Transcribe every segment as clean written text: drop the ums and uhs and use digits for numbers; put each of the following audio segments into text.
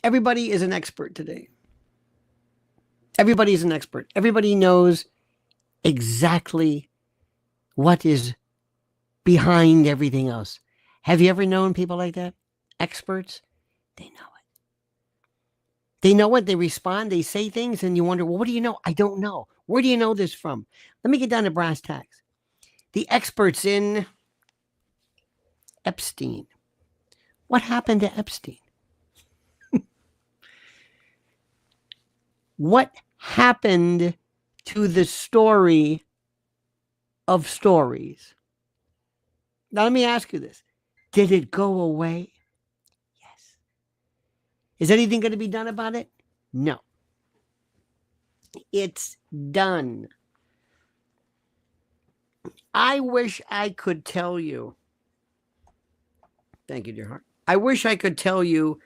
Everybody is an expert today. Everybody is an expert. Everybody knows exactly what is behind everything else. Have you ever known people like that? Experts, they know it. They know it, they respond, they say things, and you wonder, well, what do you know? I don't know. Where do you know this from? Let me get down to brass tacks. The experts in Epstein. What happened to Epstein? What happened to the story of stories? Now, let me ask you this. Did it go away? Yes. Is anything going to be done about it? No. It's done. I wish I could tell you. Thank you, dear heart. I wish I could tell you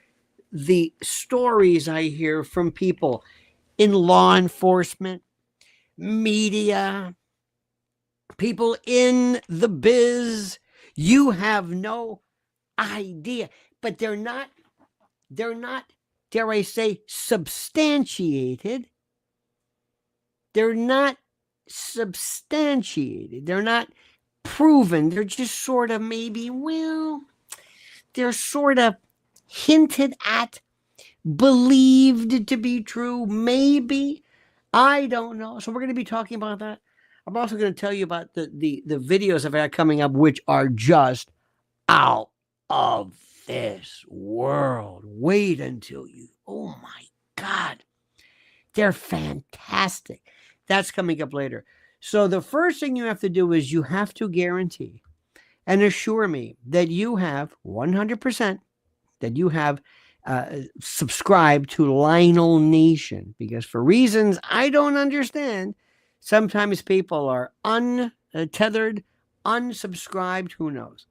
the stories I hear from people in law enforcement, media, people in the biz. You have no idea, but they're not, dare I say, substantiated. They're not substantiated. They're not proven. They're just sort of maybe, well, they're sort of hinted at, believed to be true, maybe. I don't know. So we're going to be talking about that. I'm also going to tell you about the videos I've had coming up, which are just out of this world. Wait until you, oh my God. They're fantastic. That's coming up later. So the first thing you have to do is you have to guarantee and assure me that you have 100%, that you have subscribed to Lionel Nation, because for reasons I don't understand, sometimes people are untethered, unsubscribed, who knows.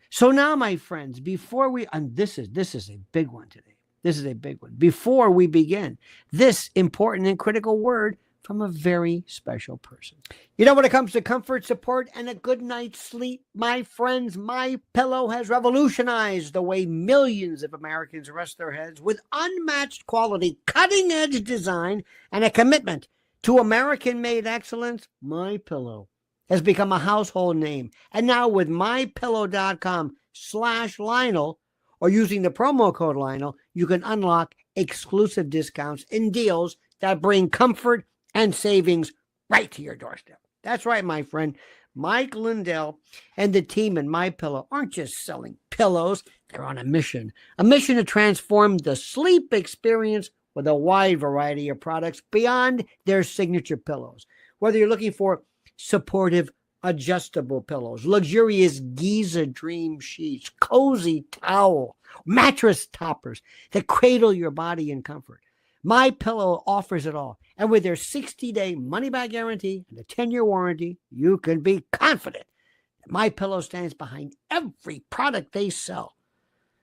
So now, my friends, before we, and this is a big one today. This is a big one. Before we begin, this important and critical word from a very special person. You know, when it comes to comfort, support, and a good night's sleep, my friends, MyPillow has revolutionized the way millions of Americans rest their heads with unmatched quality, cutting-edge design, and a commitment to American-made excellence. MyPillow has become a household name. And now with MyPillow.com/Lionel, or using the promo code Lionel, you can unlock exclusive discounts and deals that bring comfort and savings right to your doorstep. That's right, my friend. Mike Lindell and the team in MyPillow aren't just selling pillows. They're on a mission to transform the sleep experience with a wide variety of products beyond their signature pillows. Whether you're looking for supportive adjustable pillows, luxurious Giza dream sheets, cozy towel, mattress toppers that cradle your body in comfort, MyPillow offers it all. And with their 60-day money-back guarantee and a 10-year warranty, you can be confident that MyPillow stands behind every product they sell.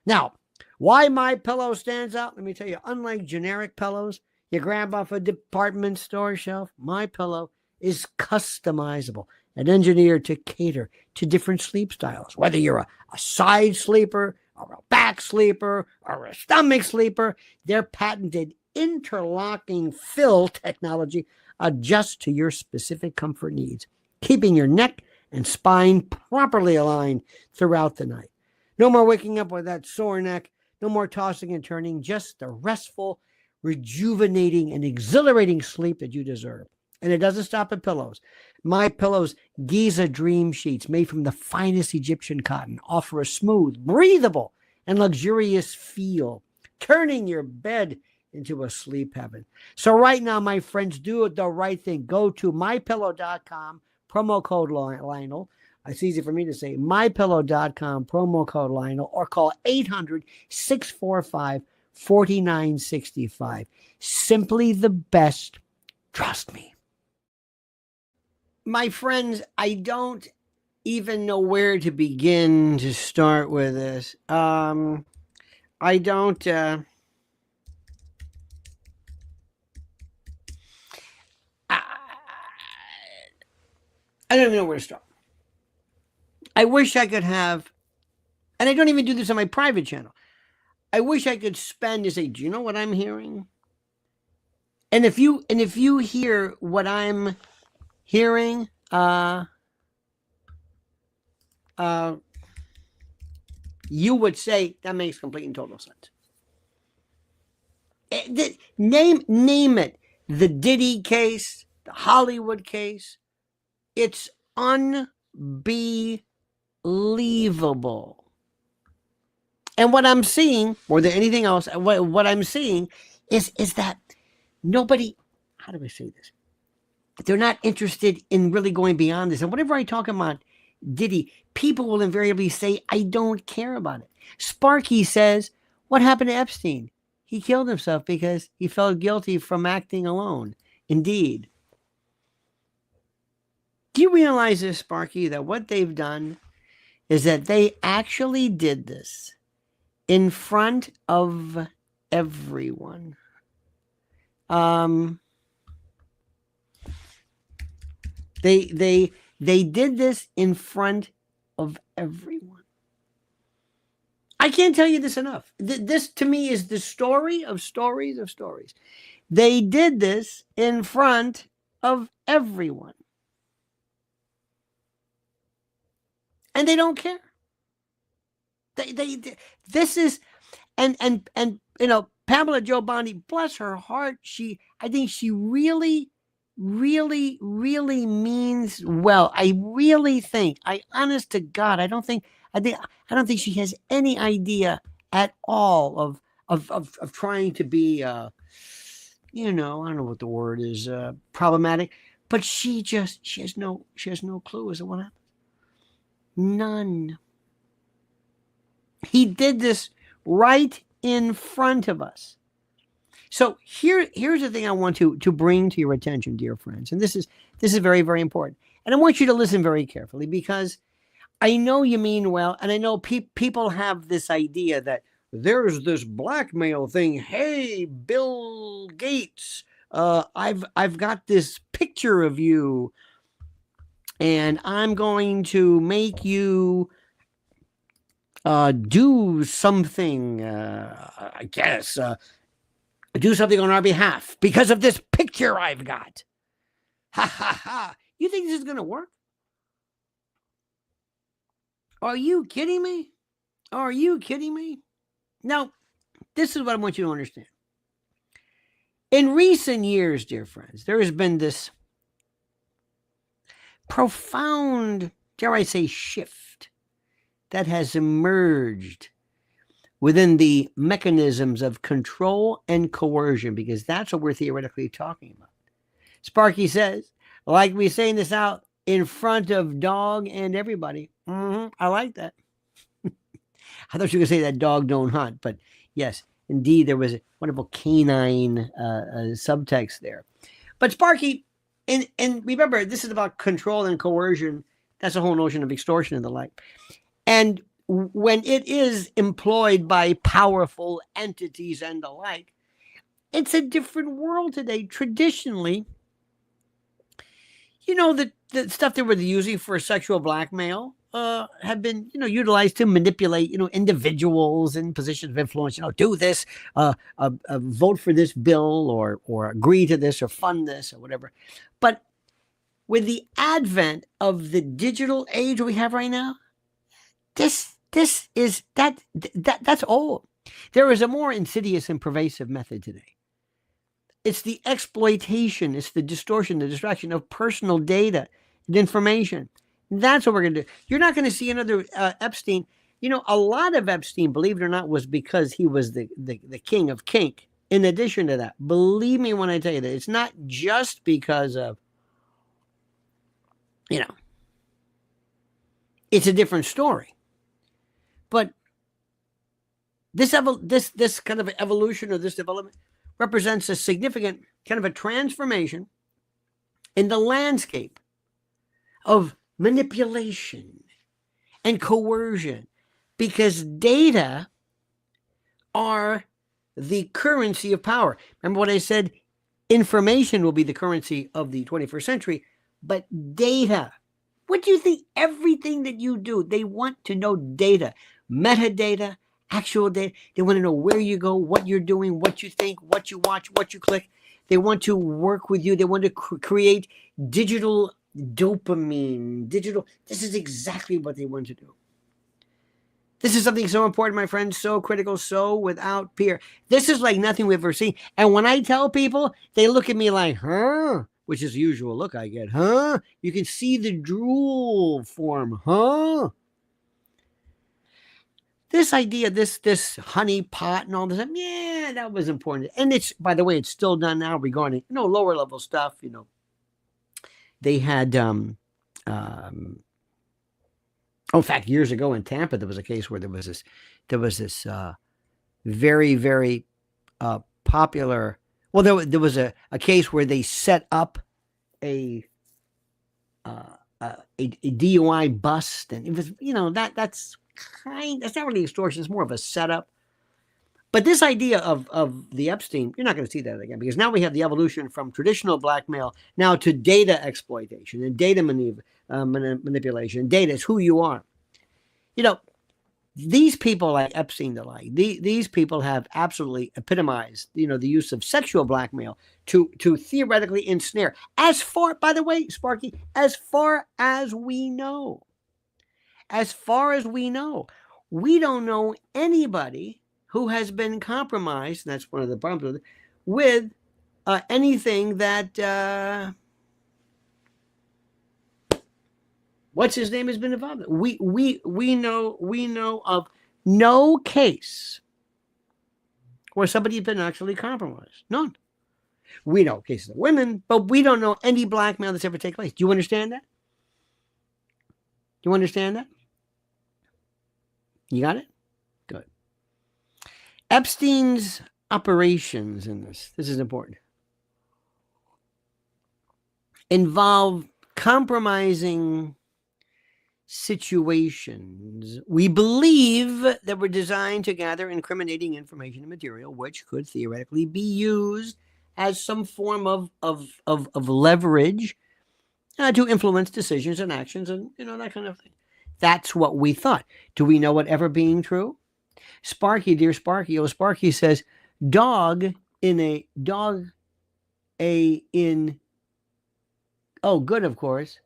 Now, why MyPillow stands out? Let me tell you, unlike generic pillows you grab off a department store shelf, MyPillow is customizable and engineered to cater to different sleep styles. Whether you're a side sleeper, or a back sleeper, or a stomach sleeper, their patented interlocking fill technology adjusts to your specific comfort needs, keeping your neck and spine properly aligned throughout the night. No more waking up with that sore neck, no more tossing and turning, just the restful, rejuvenating, and exhilarating sleep that you deserve. And it doesn't stop at pillows. MyPillow's Giza Dream Sheets, made from the finest Egyptian cotton, offer a smooth, breathable, and luxurious feel, turning your bed into a sleep heaven. So right now, my friends, do the right thing. Go to MyPillow.com, promo code Lionel. It's easy for me to say, MyPillow.com, promo code Lionel, or call 800-645-4965. Simply the best. Trust me. My friends, I don't even know where to begin to start with this. I don't even know where to start. I wish I could have, and I don't even do this on my private channel. I wish I could spend and say, do you know what I'm hearing? And if you hear what I'm hearing, you would say that makes complete and total sense. Name it. The Diddy case, the Hollywood case. It's unbelievable. And what I'm seeing, more than anything else, what I'm seeing is that nobody, how do I say this? They're not interested in really going beyond this. And whenever I talk about Diddy, people will invariably say, I don't care about it. Sparky says, what happened to Epstein? He killed himself because he felt guilty from acting alone. Indeed. Do you realize this, Sparky, that what they've done is that they actually did this in front of everyone? They did this in front of everyone. I can't tell you this enough. This to me is the story of stories of stories. They did this in front of everyone. And they don't care. This is, and you know, Pamela Jo Bondi, bless her heart, I think she really means well. I really think, honest to God, I don't think she has any idea at all of trying to be, you know, I don't know what the word is, problematic, but she has no clue as to what happened. None. He did this right in front of us. So here's the thing I want to bring to your attention, dear friends, and this is very, very important. And I want you to listen very carefully, because I know you mean well, and I know people have this idea that there's this blackmail thing. Hey, Bill Gates, I've got this picture of you, and I'm going to make you do something, I guess, do something on our behalf because of this picture I've got. Ha ha ha. You think this is going to work? Are you kidding me? Are you kidding me? Now, this is what I want you to understand. In recent years, dear friends, there has been this profound, dare I say, shift that has emerged within the mechanisms of control and coercion, because that's what we're theoretically talking about. Sparky says, like we saying this out in front of dog and everybody. I like that. I thought you were going to say that dog don't hunt, but yes, indeed, there was a wonderful canine subtext there. But Sparky, and remember, this is about control and coercion. That's the whole notion of extortion and the like. And when it is employed by powerful entities and the like, it's a different world today. Traditionally, you know, the stuff they were using for sexual blackmail have been, you know, utilized to manipulate, you know, individuals in positions of influence. You know, do this, vote for this bill, or agree to this, or fund this, or whatever. But with the advent of the digital age we have right now, that's old. There is a more insidious and pervasive method today. It's the exploitation, it's the distortion, the distraction of personal data and information. That's what we're going to do. You're not going to see another Epstein. You know, a lot of Epstein, believe it or not, was because he was the king of kink. In addition to that, believe me when I tell you that, it's not just because of, you know, it's a different story. But this kind of evolution, or this development, represents a significant kind of a transformation in the landscape of manipulation and coercion, because data are the currency of power. Remember what I said? Information will be the currency of the 21st century, but data. What do you think? Everything that you do, they want to know data, metadata, Actual data. They want to know where you go, what you're doing, what you think, what you watch, what you click. They want to work with you. They want to create digital dopamine. This is exactly what they want to do. This is something so important, my friends, so critical, so without peer. This is like nothing we've ever seen. And when I tell people, they look at me like, huh? Which is the usual look I get, huh? You can see the drool form, huh? This idea, this honey pot and all this, yeah, that was important. And it's, by the way, it's still done now regarding, lower level stuff, They had, in fact, years ago in Tampa, there was a case where there was this very, very popular, well, there was a case where they set up a DUI bust, and it was, that's not really extortion, it's more of a setup. But this idea of the Epstein, you're not going to see that again, because now we have the evolution from traditional blackmail now to data exploitation and data manipulation. Data is who you are. These people like Epstein, these people have absolutely epitomized, the use of sexual blackmail to theoretically ensnare. As far, by the way, Sparky, as far as we know, we don't know anybody who has been compromised. That's one of the problems with anything that what's his name has been involved in. We know of no case where somebody has been actually compromised. None. We know cases of women, but we don't know any blackmail that's ever taken place. Do you understand that? Do you understand that? You got it? Good. Epstein's operations in this is important, involve compromising situations we believe that were designed to gather incriminating information and material which could theoretically be used as some form of leverage to influence decisions and actions and that kind of thing. That's what we thought. Do we know it ever being true? Sparky, dear Sparky, Sparky says good, of course.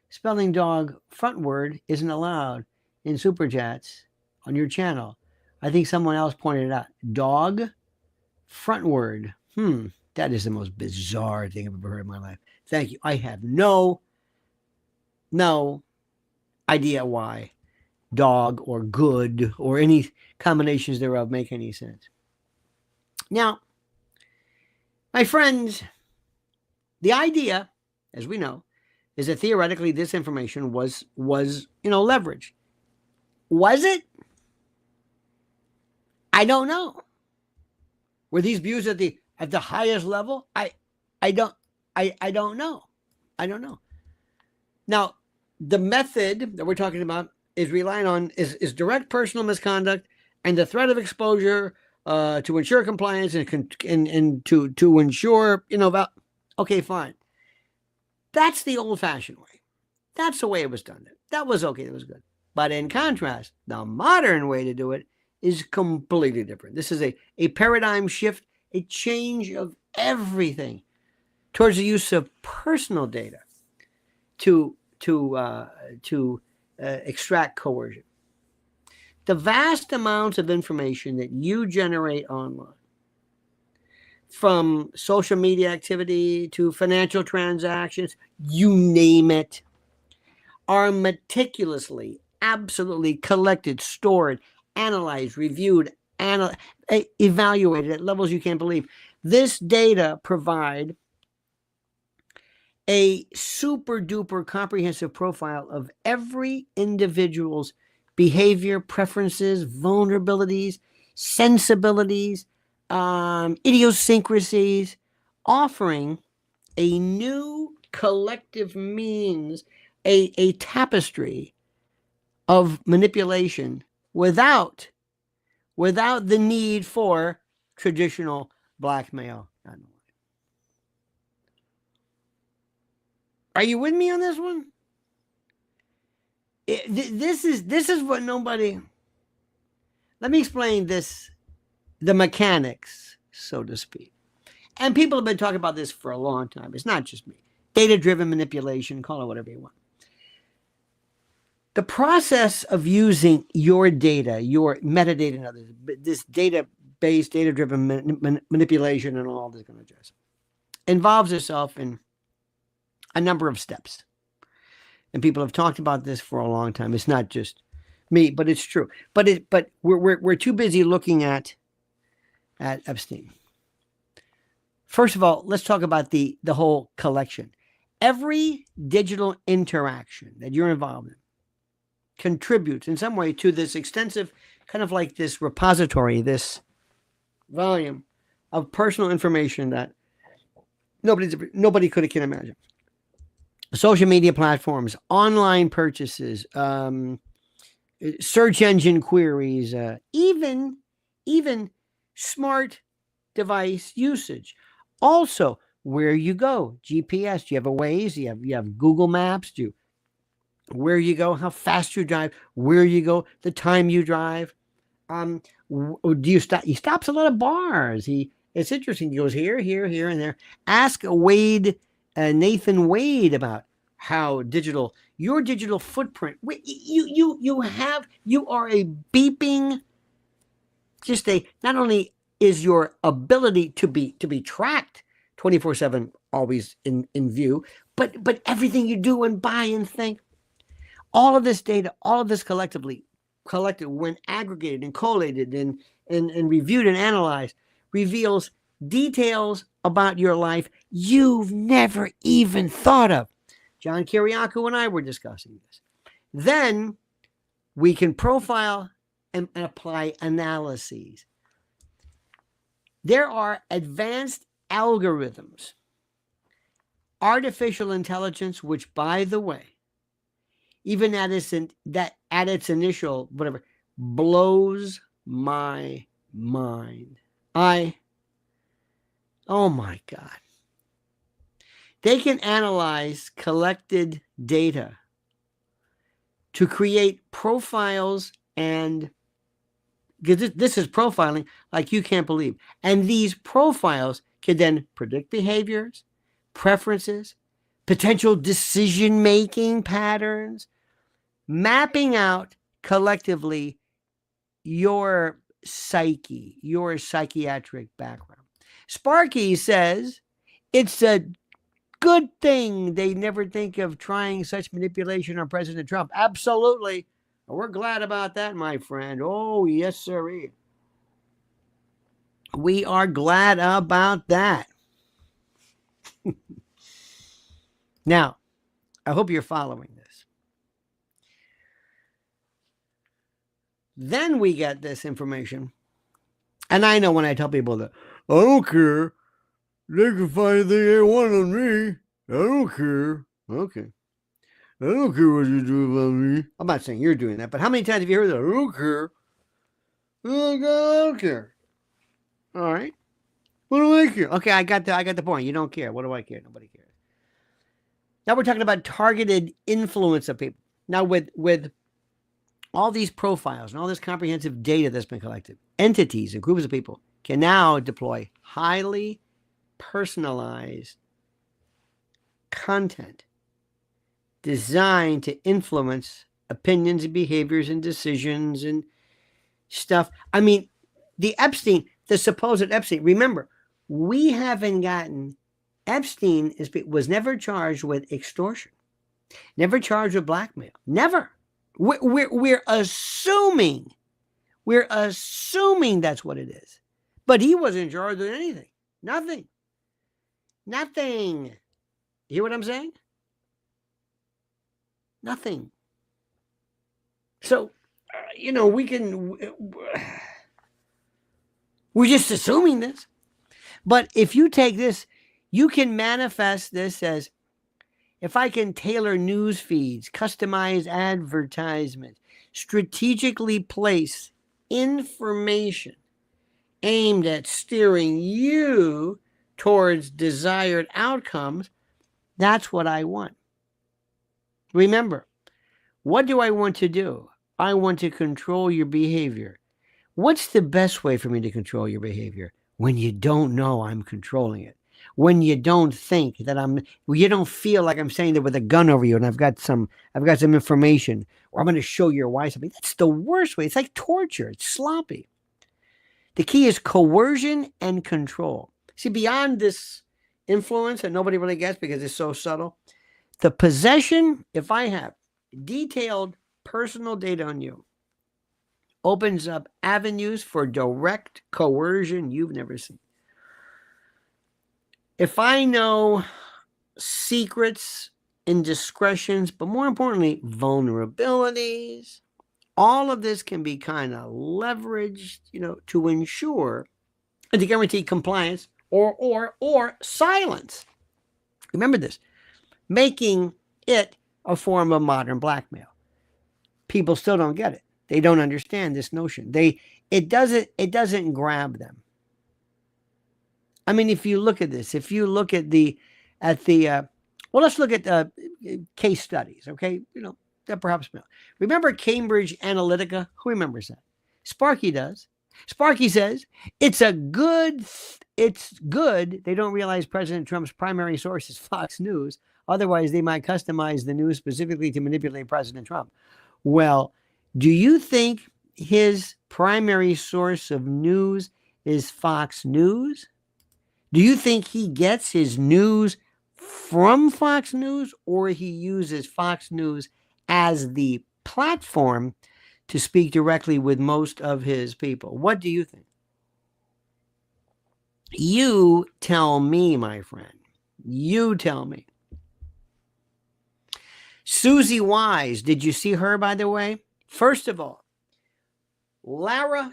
Spelling dog frontward isn't allowed in super chats on your channel. I think someone else pointed it out. Dog frontward. That is the most bizarre thing I've ever heard in my life. Thank you. I have no idea why dog or good or any combinations thereof make any sense. Now, my friends, the idea, as we know, is that theoretically this information was leveraged. Was it? I don't know. Were these views at the highest level? I don't know. I don't know. Now, the method that we're talking about is relying on is direct personal misconduct and the threat of exposure to ensure compliance and to ensure okay, fine. That's the old-fashioned way. That's the way it was done. That was okay. That was good. But in contrast, the modern way to do it is completely different. This is a paradigm shift, a change of everything towards the use of personal data to extract coercion. The vast amounts of information that you generate online, from social media activity to financial transactions, you name it, are meticulously, absolutely collected, stored, analyzed, reviewed, evaluated at levels you can't believe. This data provide a super duper comprehensive profile of every individual's behavior, preferences, vulnerabilities, sensibilities, idiosyncrasies, offering a new collective means, a tapestry of manipulation without the need for traditional blackmail. Are you with me on this one? This is what nobody. Let me explain this, the mechanics, so to speak. And people have been talking about this for a long time. It's not just me. Data-driven manipulation, call it whatever you want. The process of using your data, your metadata and others, this data-based, data-driven manipulation and all this kind of jazz, involves itself in a number of steps. And people have talked about this for a long time. It's not just me, but it's true. But we're too busy looking at Epstein. First of all, let's talk about the whole collection. Every digital interaction that you're involved in contributes in some way to this extensive, kind of like this repository, this volume of personal information that nobody could have imagined. Social media platforms, online purchases, search engine queries, even smart device usage. Also, where you go, GPS. Do you have a Waze? You have Google Maps. Where you go, how fast you drive, where you go, the time you drive. Do you stop? He stops a lot of bars. It's interesting. He goes here, and there. Ask Nathan Wade about how your digital footprint. You are a beeping. Not only is your ability to be tracked 24/7 always in view, but everything you do and buy and think. All of this data, all of this collected when aggregated and collated and reviewed and analyzed, reveals details about your life you've never even thought of. John Kiriakou and I were discussing this. Then we can profile and apply analyses. There are advanced algorithms, artificial intelligence, which, by the way, even at its initial whatever, blows my mind. Oh my God. They can analyze collected data to create profiles, and this is profiling like you can't believe. And these profiles can then predict behaviors, preferences, potential decision-making patterns, mapping out collectively your psyche, your psychiatric background. Sparky says it's a good thing they never think of trying such manipulation on President Trump. Absolutely. We're glad about that, my friend. Oh, yes, sir. We are glad about that. Now, I hope you're following this. Then we get this information. And I know when I tell people that, I don't care. They can find anything they want on me. I don't care. Okay. I don't care what you do about me. I'm not saying you're doing that, but how many times have you heard that? I don't care. I don't care. All right. What do I care? Okay, I got the point. You don't care. What do I care? Nobody cares. Now we're talking about targeted influence of people. Now with all these profiles and all this comprehensive data that's been collected, entities and groups of people can now deploy highly personalized content designed to influence opinions and behaviors and decisions and stuff. I mean, the supposed Epstein, remember, we haven't gotten, Epstein was never charged with extortion, never charged with blackmail, never. We're assuming that's what it is. But he wasn't charged with anything. Nothing. You hear what I'm saying? Nothing. So, we're just assuming this. But if you take this, you can manifest this as, if I can tailor news feeds, customize advertisements, strategically place information aimed at steering you towards desired outcomes, that's what I want. Remember, what do I want to do? I want to control your behavior. What's the best way for me to control your behavior? When you don't know I'm controlling it. When you don't think that you don't feel like I'm saying that with a gun over you and I've got some information, or I'm going to show you why something. That's the worst way. It's like torture. It's sloppy. The key is coercion and control. See, beyond this influence that nobody really gets because it's so subtle, the possession, if I have detailed personal data on you, opens up avenues for direct coercion you've never seen. If I know secrets, indiscretions, but more importantly, vulnerabilities, all of this can be kind of leveraged, to ensure and to guarantee compliance or silence. Remember this, making it a form of modern blackmail. People still don't get it. They don't understand this notion. It doesn't grab them. I mean, if you look at this, if you look at let's look at case studies, okay? That perhaps remember Cambridge Analytica. Who remembers that? Sparky does. Sparky says it's good. They don't realize President Trump's primary source is Fox News. Otherwise, they might customize the news specifically to manipulate President Trump. Well, do you think his primary source of news is Fox News? Do you think he gets his news from Fox News, or he uses Fox News as the platform to speak directly with most of his people? What do you think? You tell me, my friend. You tell me. Susie Wise, did you see her, by the way? First of all, Lara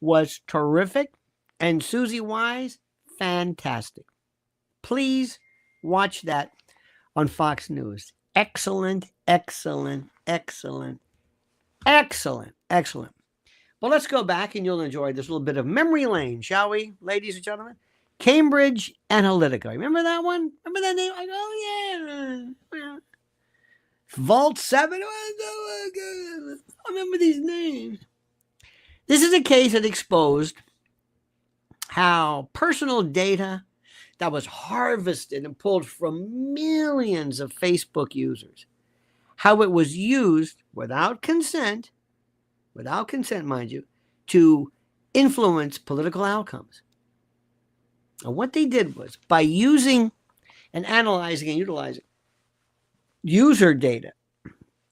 was terrific, and Susie Wise, fantastic. Please watch that on Fox News. Excellent. Well, let's go back and you'll enjoy this little bit of memory lane, shall we, ladies and gentlemen? Cambridge Analytica. Remember that one? Remember that name? Oh, yeah. Vault 7. I remember these names. This is a case that exposed how personal data that was harvested and pulled from millions of Facebook users, how it was used without consent, mind you, to influence political outcomes. And what they did was, by using and analyzing and utilizing user data,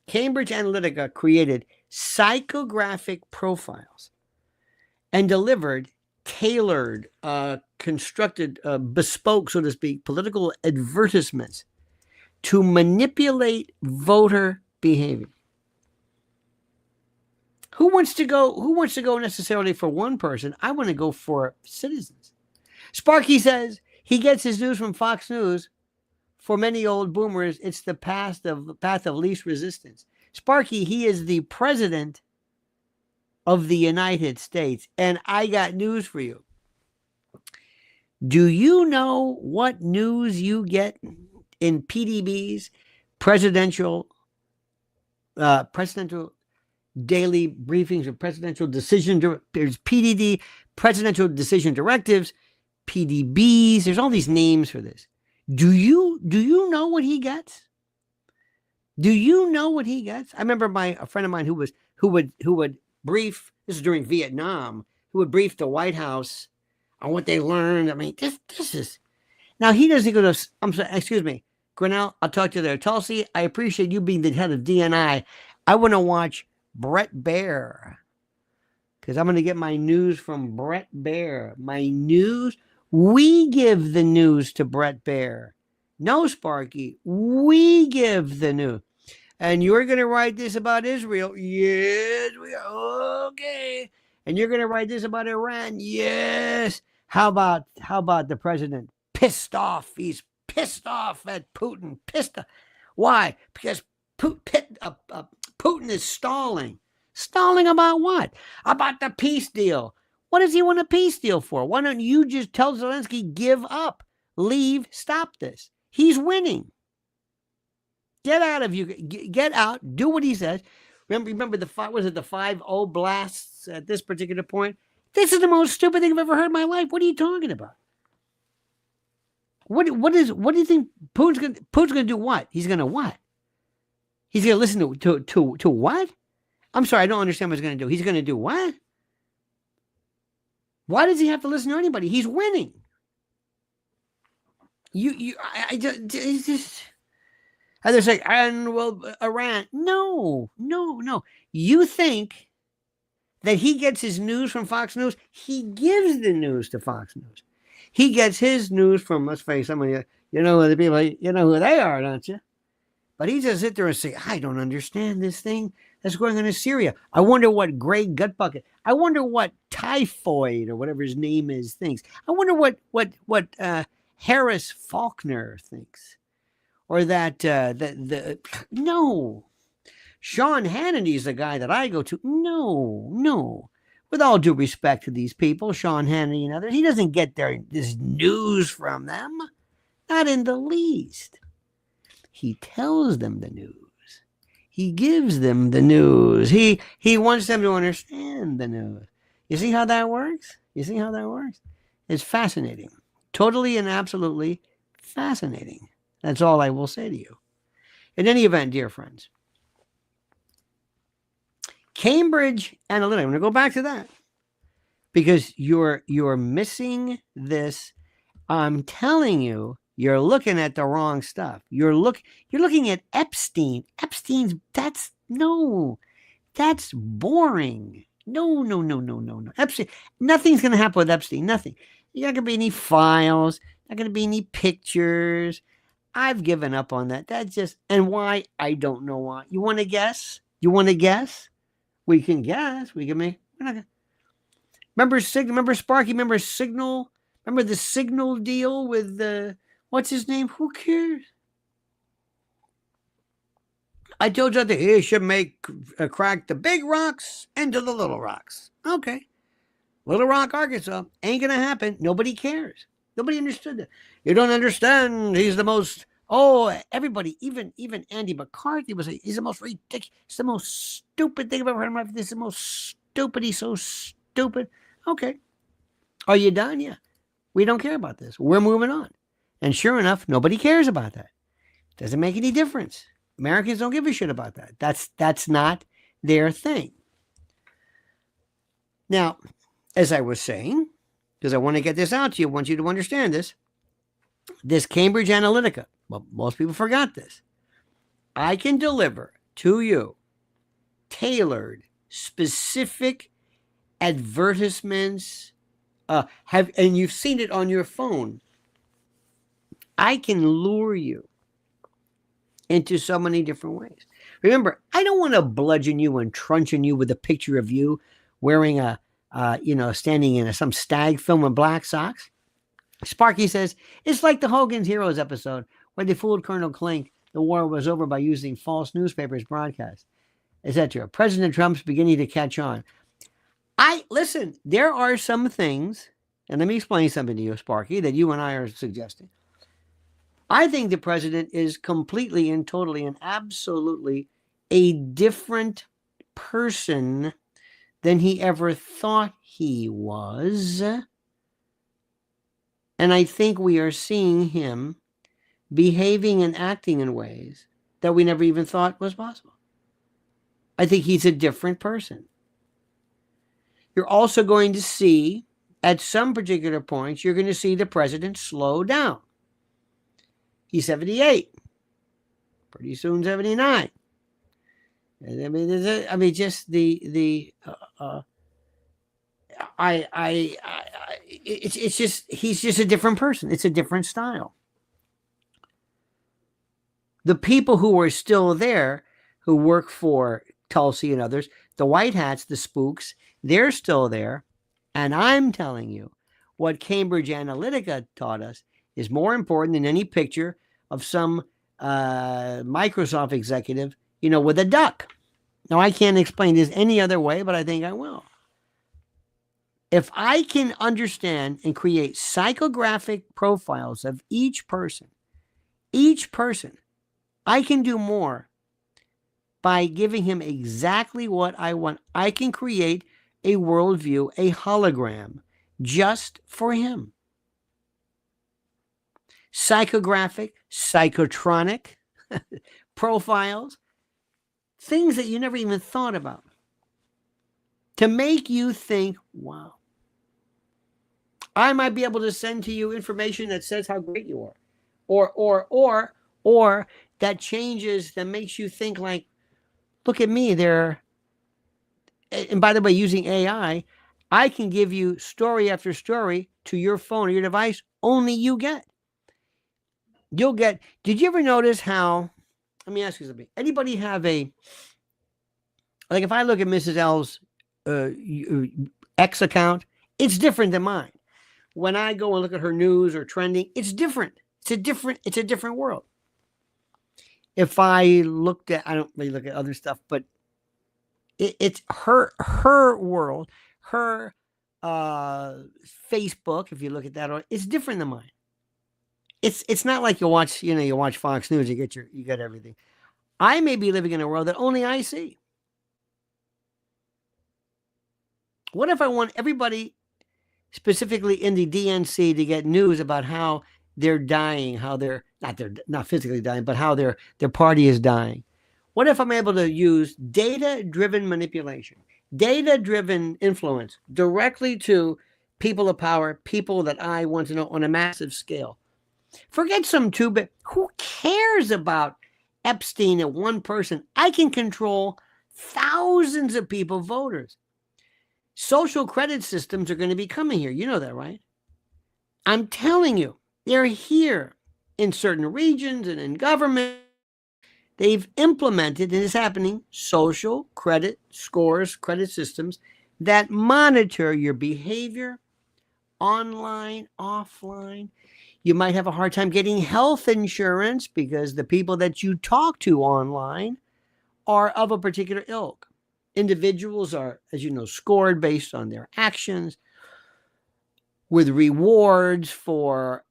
Cambridge Analytica created psychographic profiles and delivered tailored, constructed, bespoke, so to speak, political advertisements to manipulate voter behavior. Who wants to go necessarily for one person? I want to go for citizens. Sparky says he gets his news from Fox News. For many old boomers, it's the path of least resistance. Sparky, he is the president of the United States, and I got news for you. Do you know what news you get in PDBs, presidential daily briefings or presidential decision? There's PDD, presidential decision directives, PDBs. There's all these names for this. Do you know what he gets? Do you know what he gets? I remember a friend of mine who would brief. This is during Vietnam. Who would brief the White House on what they learned. I mean, this is. Now he doesn't go to. I'm sorry. Excuse me, Grinnell. I'll talk to you there. Tulsi, I appreciate you being the head of DNI. I want to watch Brett Baier because I'm going to get my news from Brett Baier. My news. We give the news to Brett Baier. No, Sparky. We give the news. And you're going to write this about Israel. Yes, we are. Okay. And you're going to write this about Iran. Yes. How about the president? Pissed off. He's pissed off at Putin. Pissed off. Why? Because Putin is stalling. Stalling about what? About the peace deal. What does he want a peace deal for? Why don't you just tell Zelensky, give up, leave, stop this? He's winning. Get out, do what he says. Remember the 5 oblasts this at this particular point. This is the most stupid thing I've ever heard in my life. What are you talking about? What do you think Putin's gonna do? What? He's gonna what? He's gonna listen to what? I'm sorry, I don't understand what he's gonna do. He's gonna do what? Why does he have to listen to anybody? He's winning. I just and they're saying, and well, Iran. No. You think that he gets his news from Fox News? He gives the news to Fox News. He gets his news from, let's face somebody, the people, you know who they are, don't you? But he just sit there and say, I don't understand this thing that's going on in Syria. I wonder what Gray Gutbucket, I wonder what Typhoid or whatever his name is thinks. I wonder what Harris Faulkner thinks. Or that, no. Sean Hannity's the guy that I go to. No. With all due respect to these people, Sean Hannity and others, he doesn't get this news from them. Not in the least. He tells them the news. He gives them the news. He wants them to understand the news. You see how that works? It's fascinating. Totally and absolutely fascinating. That's all I will say to you. In any event, dear friends, Cambridge Analytica. I'm going to go back to that because you're missing this. I'm telling you, you're looking at the wrong stuff. You're looking at Epstein. That's boring. No. Epstein. Nothing's going to happen with Epstein. Nothing. There's not going to be any files. Not going to be any pictures. I've given up on that. That's just, and why? I don't know why. You want to guess? We can guess. We can make. We're not gonna, remember Sparky? Remember Signal? Remember the Signal deal with what's his name? Who cares? I told you that he should crack the big rocks into the little rocks. Okay, Little Rock, Arkansas, ain't gonna happen. Nobody cares. Nobody understood that. You don't understand. He's the most. Oh, everybody, even Andy McCarthy he's the most ridiculous. It's the most stupid thing I've ever heard in my life. This is the most stupid. He's so stupid. Okay. Are you done? Yeah. We don't care about this. We're moving on. And sure enough, nobody cares about that. Doesn't make any difference. Americans don't give a shit about that. That's not their thing. Now, as I was saying, because I want to get this out to you, I want you to understand this Cambridge Analytica. Well, most people forgot this. I can deliver to you tailored, specific advertisements. And you've seen it on your phone. I can lure you into so many different ways. Remember, I don't want to bludgeon you and truncheon you with a picture of you wearing standing in some stag film with black socks. Sparky says, it's like the Hogan's Heroes episode where they fooled Colonel Klink. The war was over by using false newspapers broadcast, etc. President Trump's beginning to catch on. Listen, there are some things, and let me explain something to you, Sparky, that you and I are suggesting. I think the president is completely and totally and absolutely a different person than he ever thought he was. And I think we are seeing him behaving and acting in ways that we never even thought was possible. I think he's a different person. You're also going to see, at some particular points, you're going to see the president slow down. He's 78. Pretty soon 79. Just it's just, he's just a different person. It's a different style. The people who are still there, who work for Tulsi and others, the white hats, the spooks, they're still there. And I'm telling you, what Cambridge Analytica taught us is more important than any picture of some Microsoft executive, with a duck. Now, I can't explain this any other way, but I think I will. If I can understand and create psychographic profiles of each person, I can do more by giving him exactly what I want. I can create a worldview, a hologram, just for him. Psychographic, psychotronic profiles, things that you never even thought about, to make you think, wow, I might be able to send to you information that says how great you are, or that changes, that makes you think like, look at me there. And by the way, using AI, I can give you story after story to your phone or your device, only you get. You'll get, did you ever notice how, let me ask you something. Anybody have a, like if I look at Mrs. L's X account, it's different than mine. When I go and look at her news or trending, it's different. It's a different world. If I looked at, I don't really look at other stuff, but it's her world, her Facebook, if you look at that, it's different than mine. It's not like you watch Fox News, you get everything. I may be living in a world that only I see. What if I want everybody, specifically in the DNC, to get news about how they're dying, how they're not physically dying, but how their party is dying? What if I'm able to use data-driven manipulation, data-driven influence directly to people of power, people that I want to know on a massive scale? Forget some two-bit. Who cares about Epstein and one person? I can control thousands of people, voters. Social credit systems are going to be coming here. You know that, right? I'm telling you, they're here in certain regions and in government. They've implemented, and it's happening, social credit scores, credit systems that monitor your behavior online, offline. You might have a hard time getting health insurance because the people that you talk to online are of a particular ilk. Individuals are, as you know, scored based on their actions, with rewards for,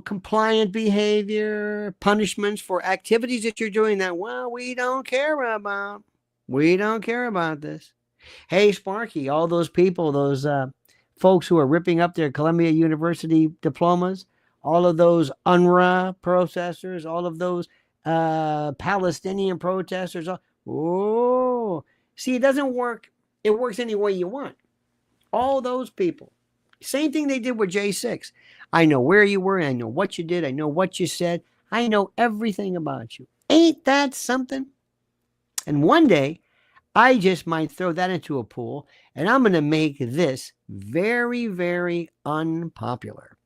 compliant behavior, punishments for activities that you're doing that, well, we don't care about. We don't care about this. Hey, Sparky, all those people, those folks who are ripping up their Columbia University diplomas, all of those UNRWA protesters, all of those Palestinian protesters. See, it doesn't work. It works any way you want. All those people. Same thing they did with J6. I know where you were. I know what you did. I know what you said. I know everything about you. Ain't that something? And one day, I just might throw that into a pool, and I'm going to make this very, very unpopular.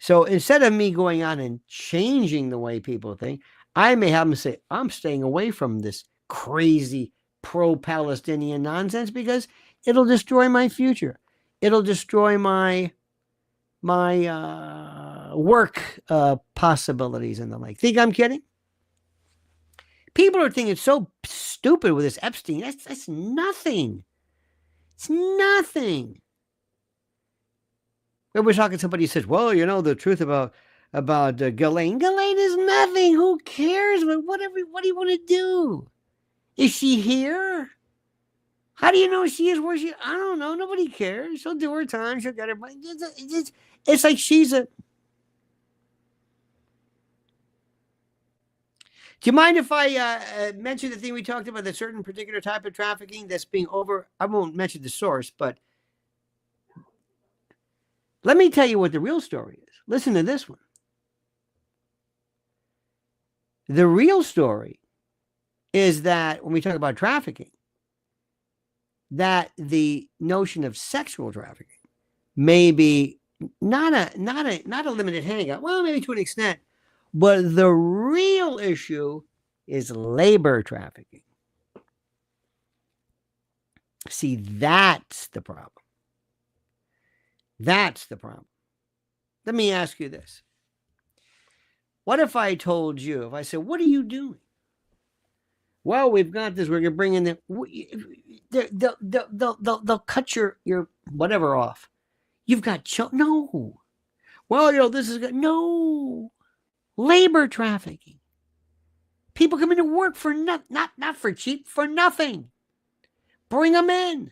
So instead of me going on and changing the way people think, I may have them say, I'm staying away from this crazy pro-Palestinian nonsense because it'll destroy my future. It'll destroy my work possibilities and the like. Think I'm kidding? People are thinking it's so stupid with this Epstein. That's nothing. It's nothing. We were talking to somebody who says, well, the truth about Ghislaine. Ghislaine is nothing. Who cares? What do you want to do? Is she here? How do you know she is where she? I don't know. Nobody cares. She'll do her time. She'll get her money. It's like she's a. Do you mind if I mention the thing we talked about, the certain particular type of trafficking that's being I won't mention the source, but let me tell you what the real story is. Listen to this one. The real story is that when we talk about trafficking, that the notion of sexual trafficking may be not a limited hangout. Well, maybe to an extent, but the real issue is labor trafficking. See, that's the problem. That's the problem. Let me ask you this. What if I told you, if I said, what are you doing? Well, we've got this. We're going to bring in they'll cut your whatever off. You've got no. Well, this is good. No. Labor trafficking. People come into work for not for cheap, for nothing. Bring them in.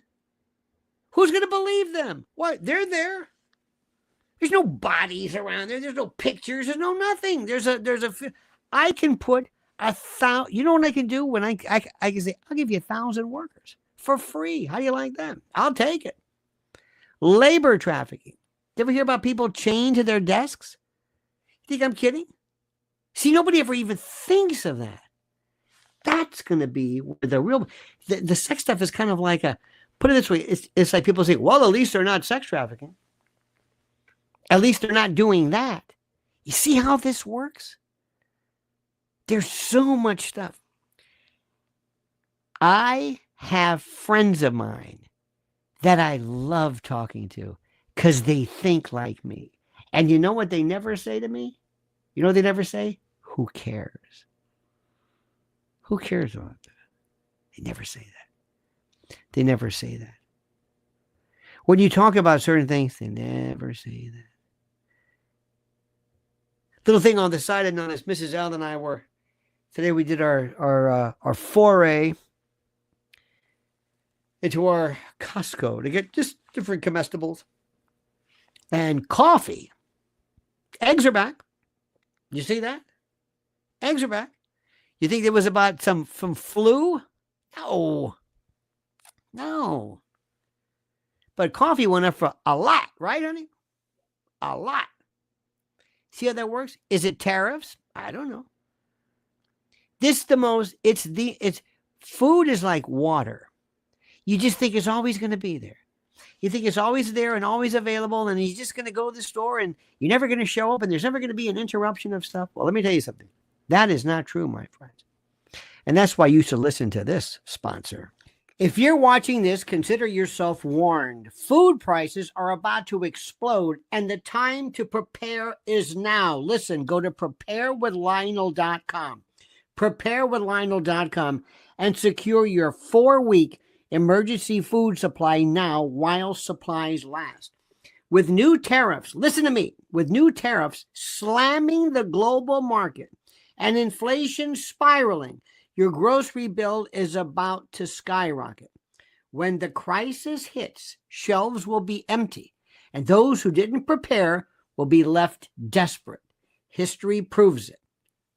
Who's going to believe them? What? They're there. There's no bodies around there. There's no pictures. There's no nothing. I can put 1,000. You know what I can do when I can say, I'll give you 1,000 workers for free. How do you like that? I'll take it. Labor trafficking. You ever hear about people chained to their desks? You think I'm kidding? See, nobody ever even thinks of that. That's going to be the real, the sex stuff is kind of like put it this way. It's like people say, well, at least they're not sex trafficking. At least they're not doing that. You see how this works? There's so much stuff. I have friends of mine that I love talking to because they think like me. And you know what they never say to me? You know what they never say? Who cares? Who cares about that? They never say that. They never say that. When you talk about certain things, they never say that. Little thing on the side of notice, Mrs. L and I were, today we did our foray into our Costco to get just different comestibles. And coffee. Eggs are back. You see that? Eggs are back. You think it was about some flu? No. No. But coffee went up for a lot, right, honey? A lot. See how that works? Is it tariffs? I don't know. Food is like water. You just think it's always going to be there. You think it's always there and always available, and you're just going to go to the store and you're never going to show up and there's never going to be an interruption of stuff. Well, let me tell you something. That is not true, my friends. And that's why you should listen to this sponsor. If you're watching this, consider yourself warned. Food prices are about to explode, and the time to prepare is now. Listen, go to preparewithlionel.com. Preparewithlionel.com and secure your 4-week emergency food supply now while supplies last. With new tariffs, listen to me, with new tariffs slamming the global market and inflation spiraling, your grocery bill is about to skyrocket. When the crisis hits, shelves will be empty, and those who didn't prepare will be left desperate. History proves it.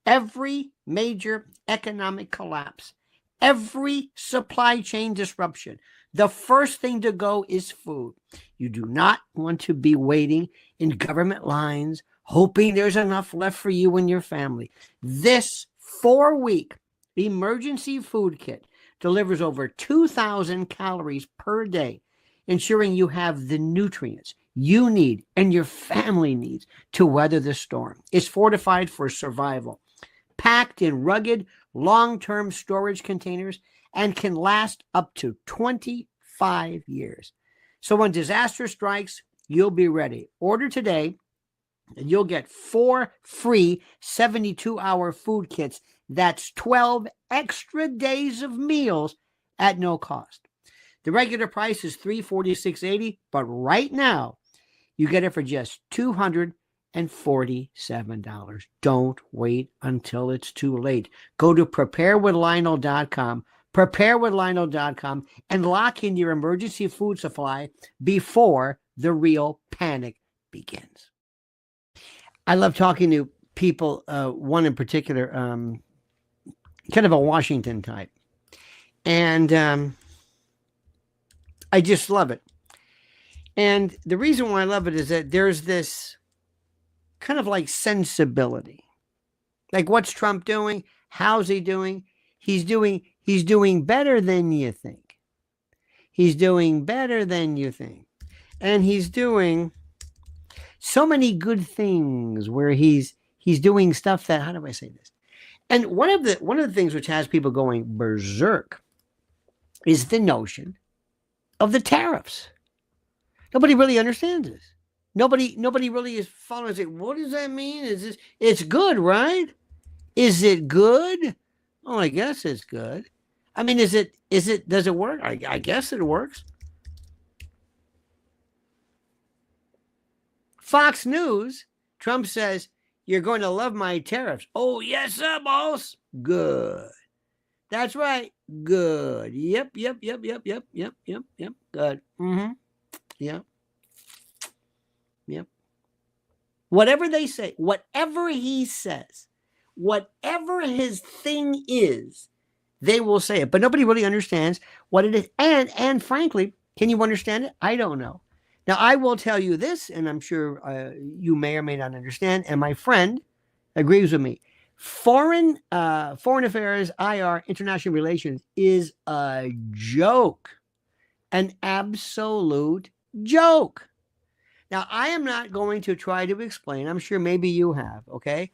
Every major economic collapse, every supply chain disruption, the first thing to go is food. You do not want to be waiting in government lines, hoping there's enough left for you and your family. This 4-week emergency food kit delivers over 2,000 calories per day, ensuring you have the nutrients you need and your family needs to weather the storm. It's fortified for survival, packed in rugged, long-term storage containers, and can last up to 25 years. So when disaster strikes, you'll be ready. Order today, and you'll get 4 free 72-hour food kits. That's 12 extra days of meals at no cost. The regular price is $346.80, but right now, you get it for just $247. Don't wait until it's too late. Go to preparewithlionel.com, preparewithlionel.com, and lock in your emergency food supply before the real panic begins. I love talking to people, one in particular, kind of a Washington type. And I just love it. And the reason why I love it is that there's this kind of like sensibility. Like, what's Trump doing? How's he doing? He's doing better than you think. He's doing better than you think. And he's doing so many good things where he's doing stuff that, how do I say this? And one of the things which has people going berserk is the notion of the tariffs. Nobody really understands this. Nobody really is following it. What does that mean? It's good, right? Is it good? Oh, I guess it's good. I mean, does it work? I guess it works. Fox News, Trump says, you're going to love my tariffs. Oh, yes, sir, boss. Good. That's right. Good. Yep. Good. Mm-hmm. Yeah. Yep. Whatever they say, whatever he says, whatever his thing is, they will say it. But nobody really understands what it is. And frankly, can you understand it? I don't know. Now, I will tell you this, and I'm sure you may or may not understand, and my friend agrees with me. Foreign affairs, IR, international relations is a joke, an absolute joke. Now, I am not going to try to explain. I'm sure maybe you have, okay?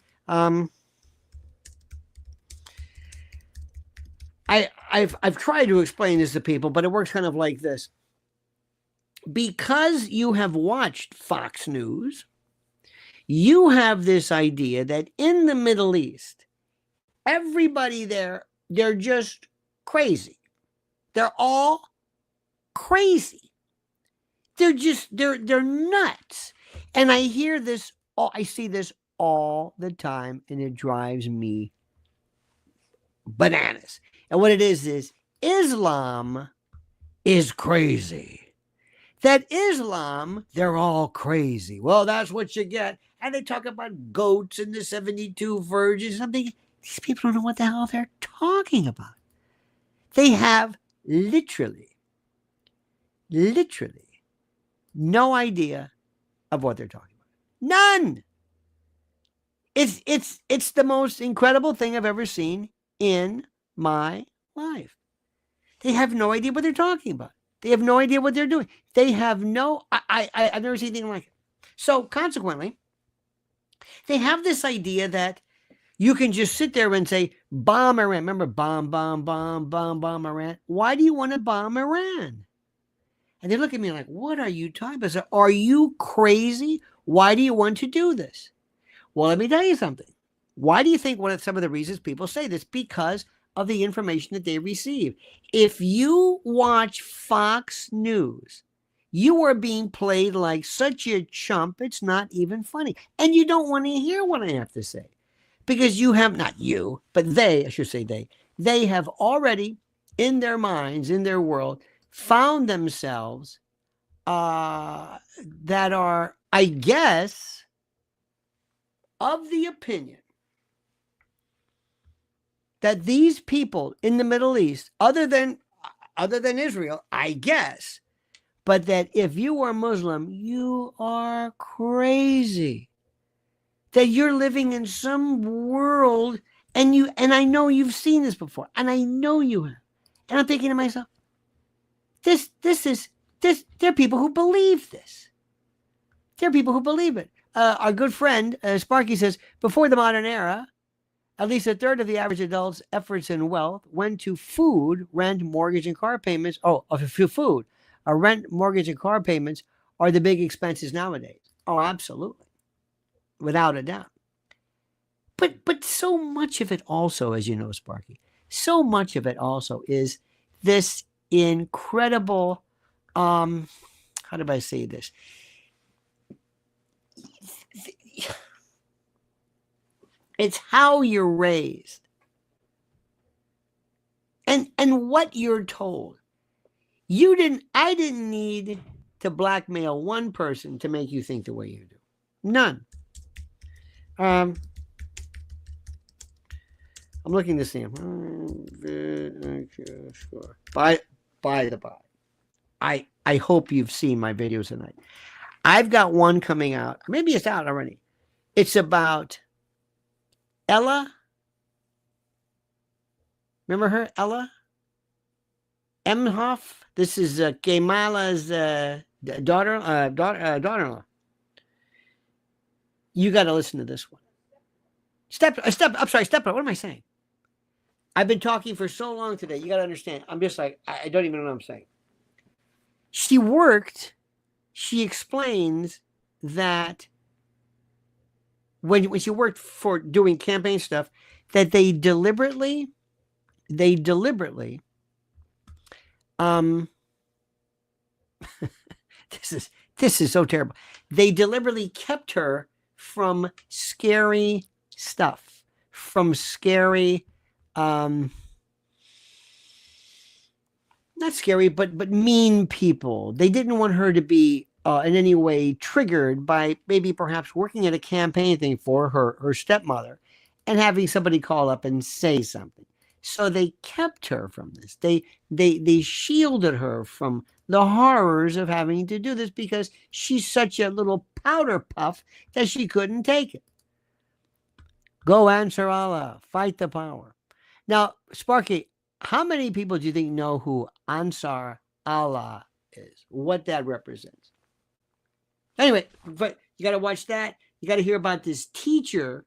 I've tried to explain this to people, but it works kind of like this. Because you have watched Fox News, you have this idea that in the Middle East, everybody there, they're just crazy. They're all crazy. They're nuts. And I hear this, I see this all the time, and it drives me bananas. And what it is Islam is crazy. That Islam, they're all crazy. Well, that's what you get. And they talk about goats and the 72 virgins. Something. These people don't know what the hell they're talking about. They have literally no idea of what they're talking about. None. It's the most incredible thing I've ever seen in my life. They have no idea what they're talking about. They have no idea what they're doing. They have no, I've never seen anything like it. So consequently, they have this idea that you can just sit there and say, bomb Iran. Remember, bomb Iran. Why do you want to bomb Iran? And they look at me like, what are you talking about? I said, are you crazy? Why do you want to do this? Well, let me tell you something. Why do you think one of some of the reasons people say this? Because of the information that they receive. If you watch Fox News, you are being played like such a chump, it's not even funny. And you don't want to hear what I have to say. Because you have, not you, but they, I should say they have already, in their minds, in their world, found themselves that are, I guess, of the opinion that these people in the Middle East, other than Israel, I guess, but that if you are Muslim, you are crazy. That you're living in some world, and I know you've seen this before, and I know you have. And I'm thinking to myself, there are people who believe this. There are people who believe it. Our good friend, Sparky, says, before the modern era, at least a third of the average adult's efforts and wealth went to food, rent, mortgage, and car payments. Food. Rent, mortgage, and car payments are the big expenses nowadays. Oh, absolutely. Without a doubt. But so much of it also, as you know, Sparky, so much of it also is this incredible, how do I say this? It's how you're raised and what you're told. I didn't need to blackmail one person to make you think the way you do. None. I'm looking to see him. By the by, I hope you've seen my videos tonight. I've got one coming out. Maybe it's out already. It's about Ella. Remember her, Ella Emhoff? This is Kamala's daughter-in-law. You got to listen to this one. Step. What am I saying? I've been talking for so long today. You got to understand. I'm just like, I don't even know what I'm saying. She explains that when she worked for doing campaign stuff, that they deliberately this is so terrible. They deliberately kept her from scary stuff, from scary not scary, but mean people. They didn't want her to be in any way triggered by maybe perhaps working at a campaign thing for her stepmother and having somebody call up and say something. So they kept her from this. They shielded her from the horrors of having to do this because she's such a little powder puff that she couldn't take it. Go answer Allah, fight the power. Now, Sparky, how many people do you think know who Ansar Allah is? What that represents? Anyway, but you got to watch that. You got to hear about this teacher,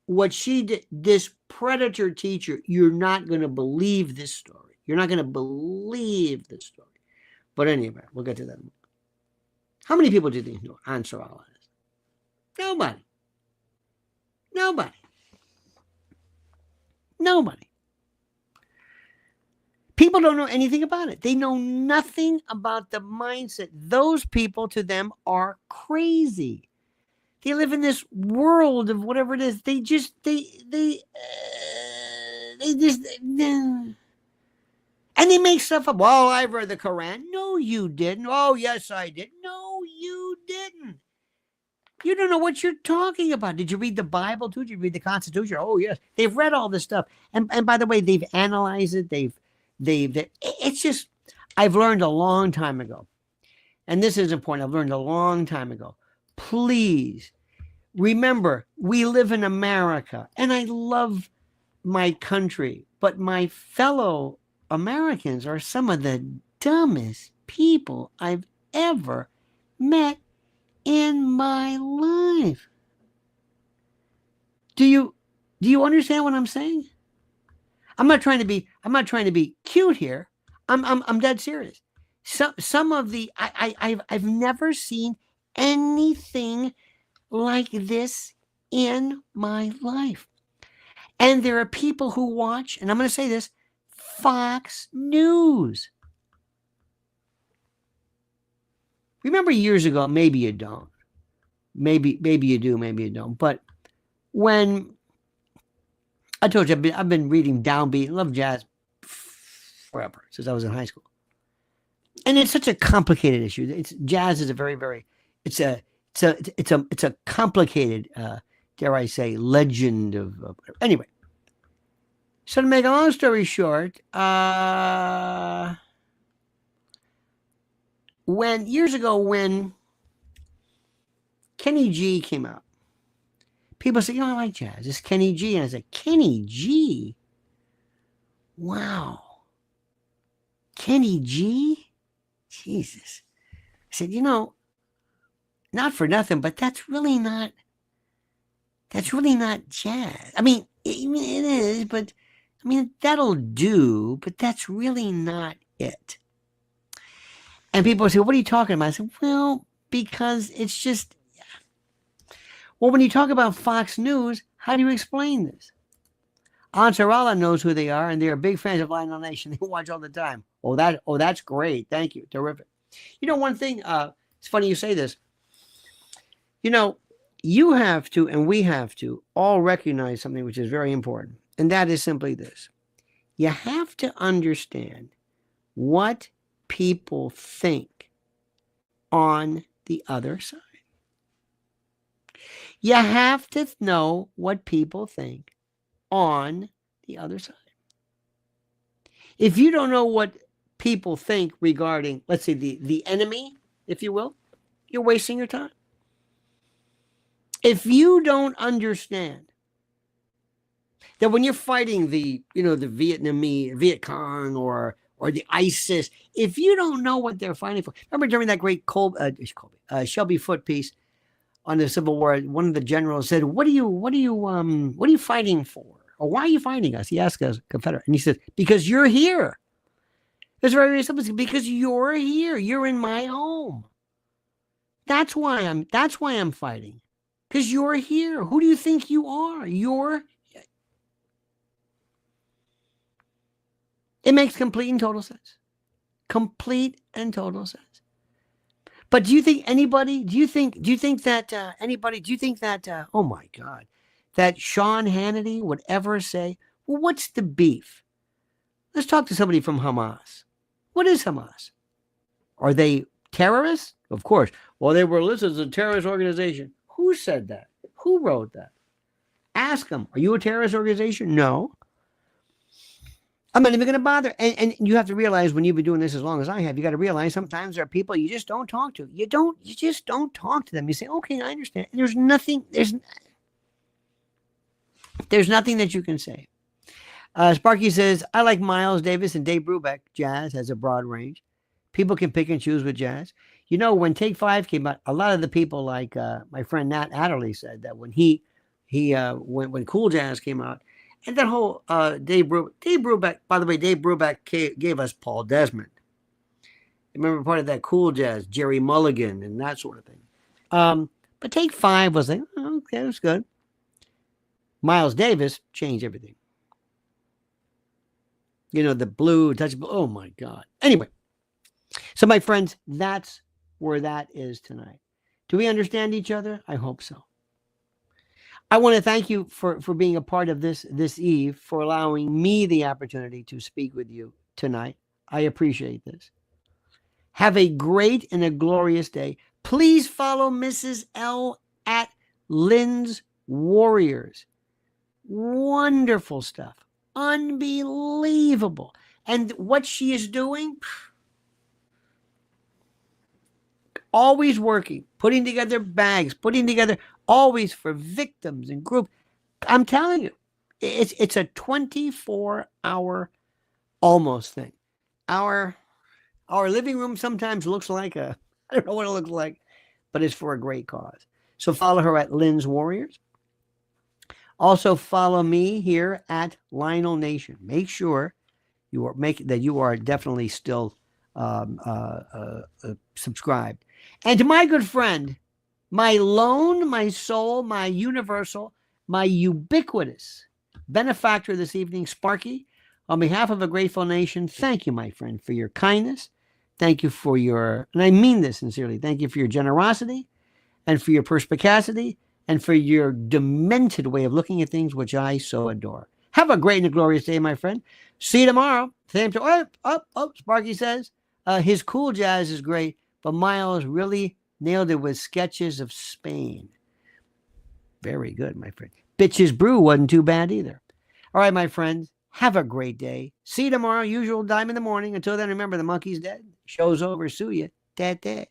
what she did, this predator teacher. You're not going to believe this story. You're not going to believe this story. But anyway, we'll get to that. How many people do you think know Ansar Allah is? Nobody. Nobody. Nobody. People don't know anything about it. They know nothing about the mindset. Those people, to them, are crazy. They live in this world of whatever it is. They just, and they make stuff up. Well, I've read the Quran. No, you didn't. Oh, yes, I did. No, you didn't. You don't know what you're talking about. Did you read the Bible too? Did you read the Constitution? Oh, yes. They've read all this stuff. And by the way, they've analyzed it. It's just, I've learned a long time ago. And this is important. I've learned a long time ago. Please remember, we live in America and I love my country, but my fellow Americans are some of the dumbest people I've ever met in my life. Do you understand what I'm saying? I'm not trying to be cute here. I'm dead serious. Some of the I've never seen anything like this in my life. And there are people who watch, and I'm going to say this, Fox News. Remember years ago, maybe you don't. Maybe you do, maybe you don't. But when I told you I've been reading downbeat, love jazz forever, since I was in high school. And it's such a complicated issue. Jazz is a very, very, it's a complicated, dare I say, legend of anyway. So to make a long story short, years ago when Kenny G came out, people said, I like jazz. It's Kenny G. And I said, Kenny G? Wow. Kenny G? Jesus. I said, not for nothing, but that's really not jazz. I mean, it is, but I mean, that'll do, but that's really not it. And people say, what are you talking about? I said, well, because it's just, well, when you talk about Fox News, how do you explain this? Ansar Allah knows who they are, and they're big fans of Lionel Nation. They watch all the time. Oh, that's great. Thank you. Terrific. One thing, it's funny you say this. You have to, and we have to, all recognize something which is very important, and that is simply this. You have to understand what people think on the other side. You have to know what people think on the other side. If you don't know what people think regarding, let's say, the enemy, if you will, you're wasting your time. If you don't understand that when you're fighting the Vietnamese, Viet Cong or the ISIS, if you don't know what they're fighting for, remember during that great Shelby Foote piece on the Civil War, one of the generals said, "What are you fighting for? Or why are you fighting us?" He asked us, Confederate, and he said, "Because you're here." It's very, very simple. Because you're here. You're in my home. That's why I'm fighting. Because you're here. Who do you think you are? It makes complete and total sense. Complete and total sense. But do you think that, oh my God, that Sean Hannity would ever say, well, what's the beef? Let's talk to somebody from Hamas. What is Hamas? Are they terrorists? Of course. Well, they were listed as a terrorist organization. Who said that? Who wrote that? Ask them. Are you a terrorist organization? No. I'm not even going to bother. And you have to realize, when you've been doing this as long as I have, you got to realize sometimes there are people you just don't talk to. You just don't talk to them. You say, okay, I understand. And there's nothing that you can say. Sparky says, I like Miles Davis and Dave Brubeck. Jazz has a broad range. People can pick and choose with jazz. You know, when Take 5 came out, a lot of the people, like my friend Nat Adderley, said that when when Cool Jazz came out, and that whole Dave Brubeck, by the way, Dave Brubeck gave us Paul Desmond. Remember part of that Cool Jazz, Jerry Mulligan, and that sort of thing. But Take 5 was like, oh, okay, it was good. Miles Davis changed everything. You know, the blue, touch, oh my God. Anyway, so my friends, that's where that is tonight. Do we understand each other? I hope so. I want to thank you for being a part of this eve, for allowing me the opportunity to speak with you tonight. I appreciate this. Have a great and a glorious day. Please follow Mrs. L at Lynn's Warriors. Wonderful stuff. Unbelievable. And what she is doing, always working, putting together bags, putting together always for victims and group. I'm telling you, it's a 24-hour almost thing. Our living room sometimes looks like I don't know what it looks like, but it's for a great cause. So follow her at Lynn's Warriors. Also follow me here at Lionel Nation. Make sure you are definitely still subscribed. And to my good friend, my lone, my soul, my universal, my ubiquitous benefactor this evening, Sparky, on behalf of a grateful nation, thank you, my friend, for your kindness. Thank you for and I mean this sincerely, thank you for your generosity and for your perspicacity and for your demented way of looking at things, which I so adore. Have a great and a glorious day, my friend. See you tomorrow. Same time. Sparky says his Cool Jazz is great, but Miles really nailed it with sketches of Spain. Very good, my friend. Bitches Brew wasn't too bad either. All right, my friends, have a great day. See you tomorrow, usual time in the morning. Until then, remember, the monkey's dead. Show's over. Sue ya. Dad.